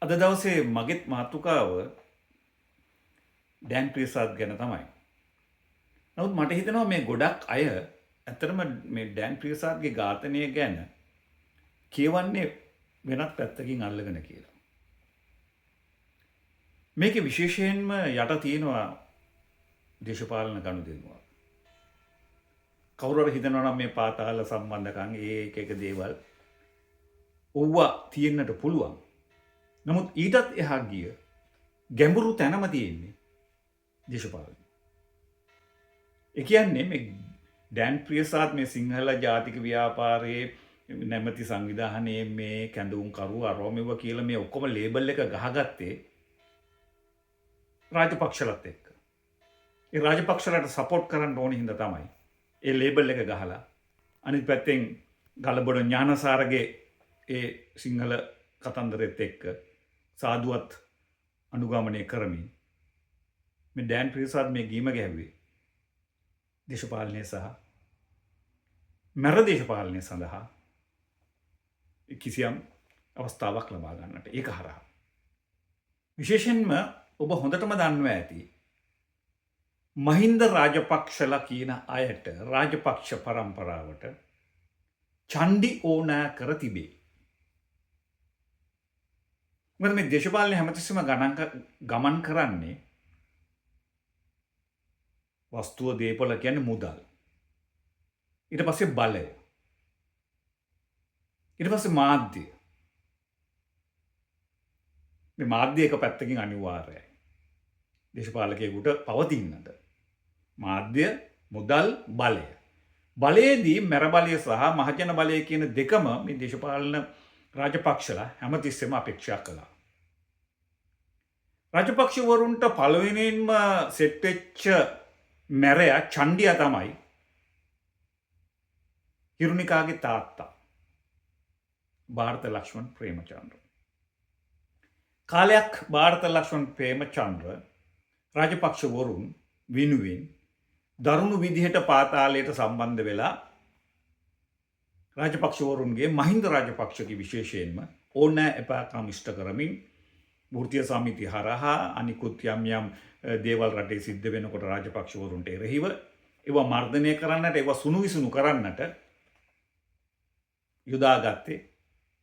අද දවසේ මගෙත් මාතෘකාව ඩෑන් ප්‍රියසාද් ගැන තමයි. නමුත් මට හිතෙනවා මේ ගොඩක් අය ඇත්තටම මේ ඩෑන් ප්‍රියසාද්ගේ ඝාතනය ගැන කියවන්නේ වෙනත් පැත්තකින් අල්ලගෙන කියලා. මේකේ විශේෂයෙන්ම යට තියෙනවා දේශපාලන ගනුදෙනුවක්. කවුරු හරි හිතනවා නම් මේ පාතාල සම්බන්ධකම් ඒ එක දේවල් ඕවා තියෙන්නට පුළුවන්. නමුත් ඊටත් එහා ගිය ගැඹුරු තැනම තියෙන්නේ දේශපාලන. ඒ කියන්නේ මේ ඩෑන් ප්‍රියසාද් මේ සිංහල ජාතික ව්‍යාපාරයේ නැමැති සංවිධානයේ මේ කැඳවුම් කරුවා අරෝමෙව කියලා මේ ඔක්කොම ලේබල් එක ගහගත්තේ රාජපක්ෂලත් එක්ක. ඒ රාජපක්ෂලට සපෝට් කරන්න ඕන හින්දා තමයි ඒ ලේබල් එක ගහලා අනිත් පැත්තෙන් ගලබොඩ ඥානසාරගේ ඒ සිංහල කතන්දරෙත් එක්ක සාදුවත් අනුගමනය කරමින් මේ ඩෑන් ප්‍රියසාද් මේ ගීම ගැහුවේ දේශපාලනය සහ මැර දේශපාලනය සඳහා කිසියම් අවස්ථාවක් ලබා ගන්නට. ඒක හරහා විශේෂයෙන්ම ඔබ හොඳටම දන්නවා ඇති මහින්ද රාජපක්ෂලා කියන අයට රාජපක්ෂ පරම්පරාවට චණ්ඩි ඕනෑ කර තිබේ. මොකද මේ දේශපාලනය හැමතිස්සෙම ගමන් කරන්නේ වස්තුව දේපොළ කියන්නේ මුදල්. ඊට පස්සේ බලය. ඊට පස්සේ මාධ්‍ය. මේ මාධ්‍ය එක පැත්තකින් අනිවාර්යයි. දේශපාලකයෙකුට පවතින්නට. මාධ්‍ය, මුදල්, බලය. බලයේදී මැර බලය සහ මහජන බලය කියන දෙකම මේ දේශපාලන රාජපක්ෂලා හැමතිස්සෙම අපේක්ෂා කළා. රාජපක්ෂවරුන්ට පළවෙනියෙන්ම සෙට් වෙච්ච මැරයා චණ්ඩියා තමයි හිරුනිකාගේ තාත්තා භාරත ලක්ෂ්මන් ප්‍රේමචන්ද්‍ර. කාලයක් භාරත ලක්ෂ්මන් ප්‍රේමචන්ද්‍ර රාජපක්ෂවරුන් විනුවෙන් දරුණු විදිහට පාතාලයට සම්බන්ධ වෙලා රාජපක්ෂවරුන්ගේ මහින්ද රාජපක්ෂගේ විශේෂයෙන්ම ඕනෑ එපාකම් ඉෂ්ට කරමින් වෘත්තීය සමිති හරහා අනිකුත් යම් දේවල් රටේ සිද්ධ වෙනකොට රාජපක්ෂවරුන්ට එරෙහිව ඒවා මර්ධනය කරන්නට ඒවා සුණු විසුණු කරන්නට යොදාගත්තේ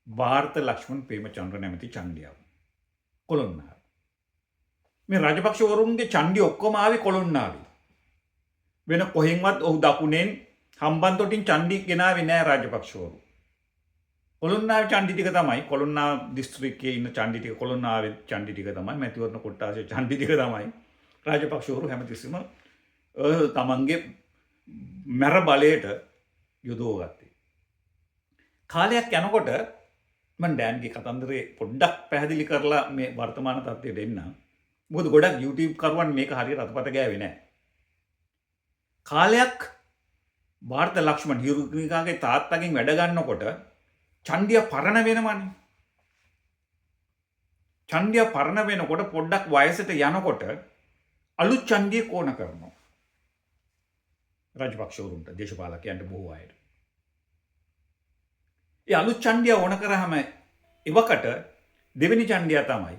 භාරත ලක්ෂ්මන් ප්‍රේමචන්ද්‍ර නැමැති චණ්ඩියාව. කොළොන්නාව. මේ රාජපක්ෂවරුන්ගේ චණ්ඩි ඔක්කොම ආවේ කොළොන්නාවේ. වෙන කොහෙන්වත් ඔහු දකුණෙන් හම්බන්තොටින් චණ්ඩි ගෙනාවේ නෑ රාජපක්ෂවරු. කොළොන්නාවේ චණ්ඩි ටික තමයි කොළොන්නාව දිස්ත්‍රික්කයේ ඉන්න චණ්ඩි ටික කොළොන්නාවේ චණ්ඩි ටික තමයි මැතිවරණ කොට්ටාසේ චණ්ඩි ටික තමයි රාජපක්ෂවරු හැමතිස්සෙම තමන්ගේ මැර බලයට යොදවගත්තේ. කාලයක් යනකොට මම ඩෑන්ගේ කතන්දරේ පොඩ්ඩක් පැහැදිලි කරලා මේ වර්තමාන තත්ත්වයට එන්න. මොකද ගොඩක් YouTube කරුවන් මේක හරියට අතපත ගෑවේ නැහැ. කාලයක් භාරත ලක්ෂ්මන් හිරුනිකාගේ තාත්තගෙන් වැඩ ගන්නකොට චණ්ඩිය පරණ වෙනවනේ. චණ්ඩිය පරණ වෙනකොට පොඩ්ඩක් වයසට යනකොට අලුත් චණ්ඩිය ඕන කරනවා. රාජපක්ෂවරුන්ට දේශපාලකයන්ට බොහෝ අයට. ඒ අලුත් චණ්ඩිය ඕන කරාම එවකට දෙවෙනි චණ්ඩියා තමයි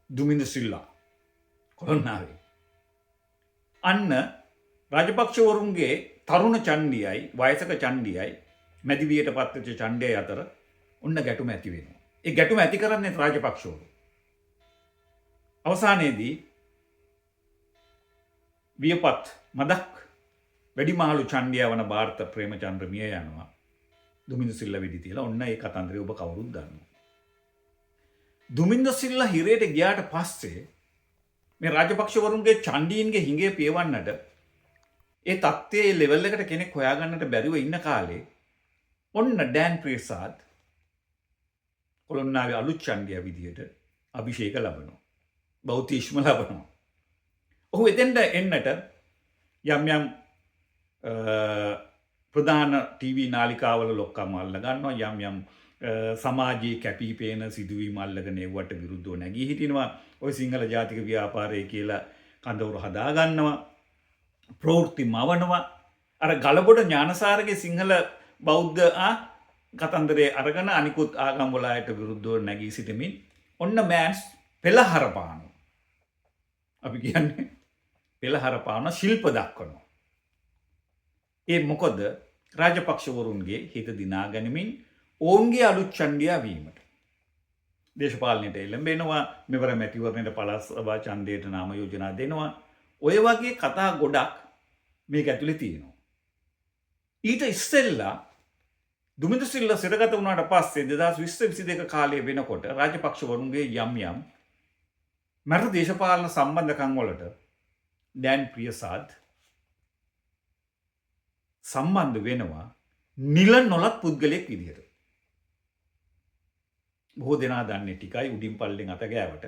දුමින්ද සිල්ලා කොළොන්නාවේ. අන්න රාජපක්ෂවරුන්ගේ තරුණ චණ්ඩියයි වයසක චණ්ඩියයි මැදිවියට පත්වෙච්ච ඡණ්ඩය අතර ඔන්න ගැටුම ඇති වෙනවා. ඒ ගැටුම ඇති කරන්නේ රාජපක්ෂවරු. අවසානයේදී වියපත් මදක් වැඩිමහලු ඡණ්ඩියා වන භාරත ප්‍රේමචන්ද්‍ර මිය යනවා. දුමින්ද සිල්ලා වෙඩි තියලා ඔන්න ඒ කතන්දරය ඔබ කවුරුත් දන්නවා. දුමින්ද සිල්ලා හිරේට ගියාට පස්සේ මේ රාජපක්ෂවරුන්ගේ ඡණ්ඩීන්ගේ හිඟේ පියවන්නට ඒ තත්ත්වයේ ලෙවල් එකට කෙනෙක් හොයාගන්නට බැරිව ඉන්න කාලේ ඔන්න ඩෑන් ප්‍රියසාද් කොළොන්නාවේ අලුත් ඡණ්ඩියා විදියට අභිෂේක ලබනවා. බෞතිශ්ම ලබනවා. ඔහු එතෙන්ට එන්නට යම් ප්‍රධාන ටීවී නාලිකාවල ලොක්කම අල්ල ගන්නවා. යම් සමාජයේ කැපී පේන සිදුවීම් අල්ලගෙන ඒවට විරුද්ධව නැගී හිටිනවා. ඔය සිංහල ජාතික ව්‍යාපාරය කියලා කඳවුරු හදා ගන්නවා. ප්‍රවෘත්ති මවනවා. අර ගලබොඩ ඥානසාරගේ සිංහල බෞද්ධ කතන්දරේ අරගෙන අනිකුත් ආගම් වල අයට විරුද්ධව නැගී සිටමින් ඔන්න මෑන්ස් පෙළහර පානවා. අපි කියන්නේ පෙළහර පාන ශිල්ප දක්වනවා. ඒ මොකද රාජපක්ෂවරුන්ගේ හිත දිනා ගනිමින් ඔවුන්ගේ අලුත් ඡන්දියා වීමට දේශපාලනයට එළඹෙනවා, මෙවර මැතිවරණයට පළාත් සභා ඡන්දයට නාම යෝජනා දෙනවා. ඔය වගේ කතා ගොඩක් මේක ඇතුලේ තියෙනවා. ඊට ඉස්සෙල්ලා දුමින්ද සිල්වා සිරගත වුණාට පස්සේ 2022 කාලය වෙනකොට රාජපක්ෂවරුන්ගේ යම් යම් මර දේශපාලන සම්බන්ධකම් වලට ඩෑන් ප්‍රියසාද් සම්බන්ධ වෙනවා නිල නොලත් පුද්ගලයෙක් විදිහට. බොහෝ දෙනා දන්නේ ටිකයි උඩින් පල්ලෙන් අත ගෑවට.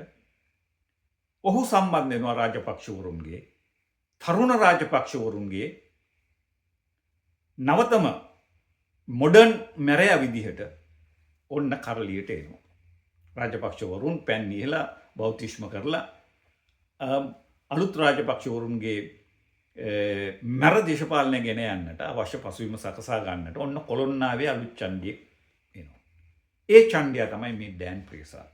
ඔහු සම්බන්ධ වෙනවා රාජපක්ෂවරුන්ගේ තරුණ රාජපක්ෂවරුන්ගේ නවතම මොඩර්න් මැරයා විදිහට ඔන්න කරලියට එනවා. රාජපක්ෂවරුන් පැන් නිහලා බෞතිශ්ම කරලා අලුත් රාජපක්ෂවරුන්ගේ මැර දේශපාලනය ගෙන යන්නට අවශ්‍ය පසුබිම සකසා ගන්නට ඔන්න කොළොන්නාවේ අලුත් ඡන්දියෙක් එනවා. ඒ ඡන්දය තමයි මේ ඩෑන් ප්‍රියසාද්.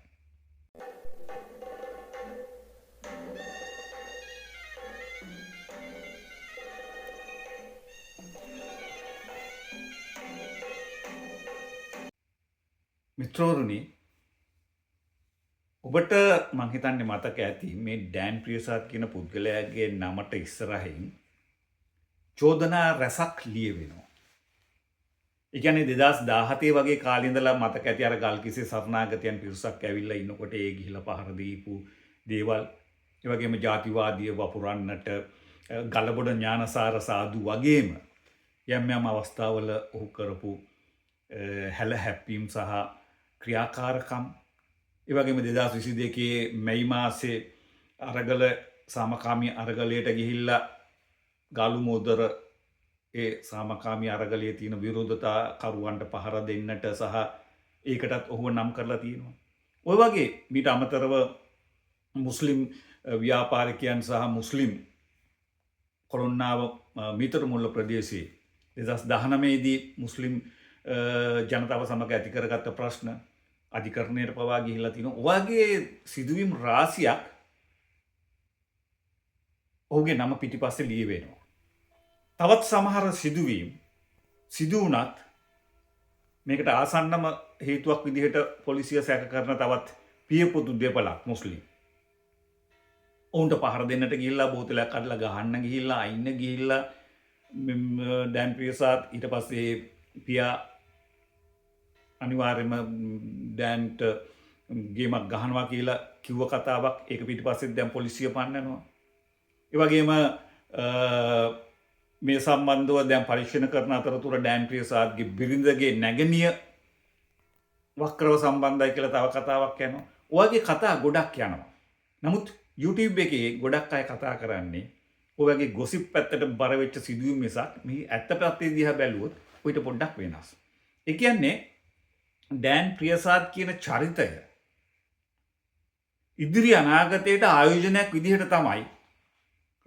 මිත්‍රවරුනි, ඔබට මං හිතන්නේ මතක ඇති මේ ඩෑන් ප්‍රියසාද් කියන පුද්ගලයාගේ නමට ඉස්සරහින් චෝදනා රැසක් ලියවෙනවා. ඒ කියන්නේ 2017 වගේ කාලේ ඉඳලා මතක ඇති අර ගල්කිස්සේ සරණාගතයන් පිරිසක් ඇවිල්ලා ඉන්නකොට ඒ ගිහිලා පහර දීපු දේවල්, ඒ වගේම ජාතිවාදීව වපුරන්නට ගලබොඩ ඥානසාර සාදු වගේම යම් යම් අවස්ථාවල ඔහු කරපු හැල හැප්පීම් සහ ක්‍රියාකාරකම්, ඒ වගේම 2022 මැයි මාසේ අරගල සාමකාමී අරගලයට ගිහිල්ලා ගාලු මෝදර ඒ සාමකාමී අරගලයේ තියෙන විරෝධතා කරුවන්ට පහර දෙන්නට සහ ඒකටත් ඔහුව නම් කරලා තියෙනවා. ඔය වගේ මීට අමතරව මුස්ලිම් ව්‍යාපාරිකයන් සහ මුස්ලිම් කොළොන්නාව මීතර මුල්ල ප්‍රදේශයේ 2019 දී මුස්ලිම් ජනතාව සමග ඇති කරගත්ත ප්‍රශ්න අධිකරණයට පවා ගිහිල්ලා තිනවා. ඔයගේ සිදුවීම් රාශියක් ඔහුගේ නම පිටිපස්සේ ලියවෙනවා. තවත් සමහර සිදුවීම් සිදු වුණත් මේකට ආසන්නම හේතුවක් විදිහට පොලිසිය සැක කරන තවත් පියපොතු දෙපළක් මුස්ලිම්. ඔවුන්ට පහර දෙන්නට ගිහිල්ලා බෝතලයක් අදලා ගහන්න ගිහිල්ලා අයින්න ගිහිල්ලා ඩෑන් ප්‍රියසාද් ඊට පස්සේ පියා අනිවාර්යයෙන්ම ඩෑන්ට ගේමක් ගහනවා කියලා කිව්ව කතාවක් ඒක පිටිපස්සෙත් දැන් පොලිසිය පන්නනවා. ඒ වගේම මේ සම්බන්ධව දැන් පරීක්ෂණ කරන අතරතුර ඩෑන් ප්‍රියසාද්ගේ බිරිඳගේ නැගණිය වක්‍රව සම්බන්ධයි කියලා තව කතාවක් යනවා. ඔයගේ කතා ගොඩක් යනවා. නමුත් YouTube එකේ ගොඩක් අය කතා කරන්නේ ඔයගේ ගොසිප් පැත්තට බර වෙච්ච සිදුවීම් මිසක් මේ ඇත්ත පැත්තේ දිහා බැලුවොත් ඔයිට පොඩ්ඩක් වෙනස්. ඒ කියන්නේ ඩෑන් ප්‍රියසාද් කියන චරිතය ඉදිරි අනාගතයට ආයෝජනයක් විදිහට තමයි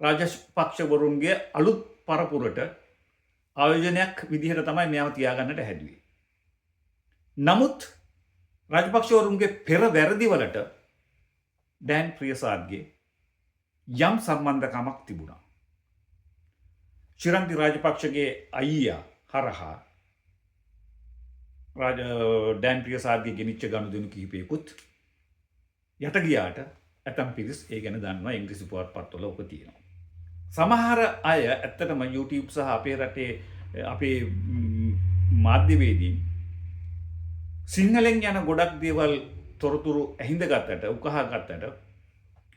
රාජපක්ෂවරුන්ගේ අලුත් පරපුරට ආයෝජනයක් විදිහට තමයි මෙයාව තියාගන්නට හැදුවේ. නමුත් රාජපක්ෂවරුන්ගේ පෙර වැරදිවලට ඩෑන් ප්‍රියසාද්ගේ යම් සම්බන්ධකමක් තිබුණා. චිරන්ති රාජපක්ෂගේ අයියා හරහා ඩෑන් ප්‍රියසාද්ගේ ගෙනිච්ච ගනුදෙනු කිහිපයකුත් යට ගියාට ඇතම් පිරිස් ඒ ගැන දන්නවා. ඉංග්‍රීසි පුවත්පත්වල ඔක තියෙනවා. සමහර අය ඇත්තටම YouTube සහ අපේ රටේ අපේ මාධ්‍යවේදීන් සිංහලෙන් යන ගොඩක් දේවල් තොරතුරු ඇහිඳගත්තට උකහාගත්තට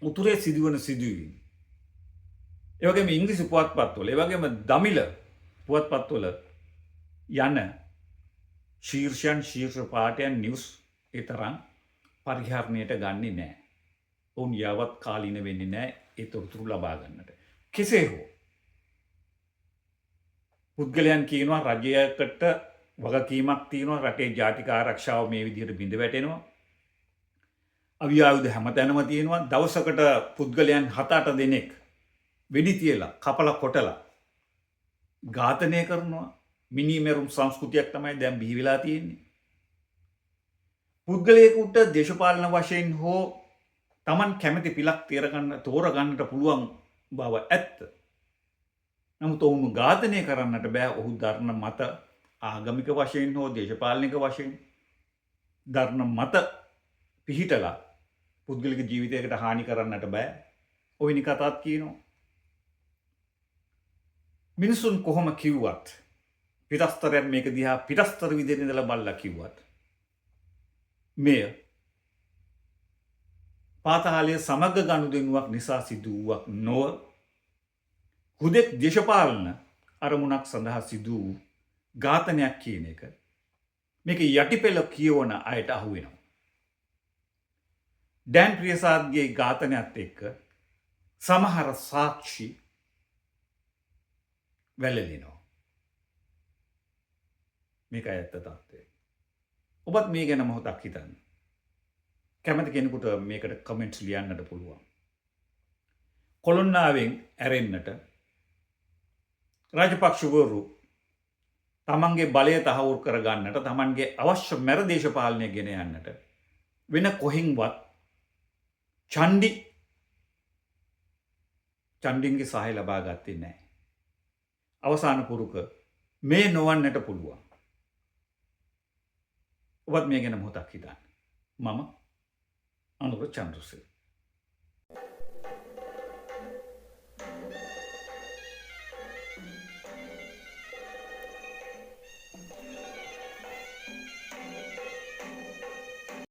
උතුරේ සිදුවන සිදුවීම්, ඒ වගේම ඉංග්‍රීසි පුවත්පත්වල, ඒ වගේම දමිළ පුවත්පත්වල යන ශීර්ෂයන් ශීර්ෂ පාඨයන් නිවුස් ඒ තරම් පරිහරණයට ගන්නේ නැහැ. ඔවුන් යවත් කාලීන වෙන්නේ නැහැ ඒ තොරතුරු ලබා ගන්නට. කෙසේ හෝ පුද්ගලයන් කියනවා රජයකට වගකීමක් තියෙනවා, රටේ ජාතික ආරක්ෂාව මේ විදිහට බිඳ වැටෙනවා, අවියායුධ හැමතැනම තියෙනවා. දවසකට පුද්ගලයන් 7-8 දෙනෙක් වෙඩි තියලා කපලා කොටලා ඝාතනය කරනවා. මිනිමෙරුම් සංස්කෘතියක් තමයි දැන් බිහි වෙලා තියෙන්නේ. පුද්ගලයෙකුට දේශපාලන වශයෙන් හෝ Taman කැමති පිලක් තෝරගන්නට පුළුවන් බව ඇත්ත. නමුත් ඔවුන් ඝාතනය කරන්නට බෑ. ඔහු දරන මත ආගමික වශයෙන් හෝ දේශපාලනික වශයෙන් දරන මත පිහිටලා පුද්ගලික ජීවිතයකට හානි කරන්නට බෑ. ඔයිනි කතාත් කියනවා. මිනිසුන් කොහොම කිව්වත් පිටස්තරයන් මේක දිහා පිටස්තර විදිහට ඉඳලා බලලා කිව්වත් මෙය පාතාලයේ සමග ගනුදෙනුවක් නිසා සිදු වූවක් නොව හුදෙක් දේශපාලන අරමුණක් සඳහා සිදු වූ ඝාතනයක් කියන එක මේක යටිපෙළ කියවන අයට අහු වෙනවා. ඩෑන් ප්‍රියසාද්ගේ ඝාතනයත් එක්ක සමහර සාක්ෂි වැළලෙනවා. මේක ඇත්ත තත්ත්වය. ඔබත් මේ ගැන මොහොතක් හිතන්න. කැමති කෙනෙකුට මේකට කමෙන්ට්ස් ලියන්නට පුළුවන්. කොළොන්නාවෙන් ඇරෙන්නට රාජපක්ෂවරු තමන්ගේ බලය තහවුරු කරගන්නට තමන්ගේ අවශ්‍ය මැර දේශපාලනය ගෙන යන්නට වෙන කොහෙන්වත් චණ්ඩින්ගේ සහාය ලබා ගත්තේ නැහැ. අවසාන පුරුක මේ නොවන්නට පුළුවන්. ඔබත් මේ ගැන මොහොතක් හිතන්න. මම අනුර චන්ද්‍රසේන.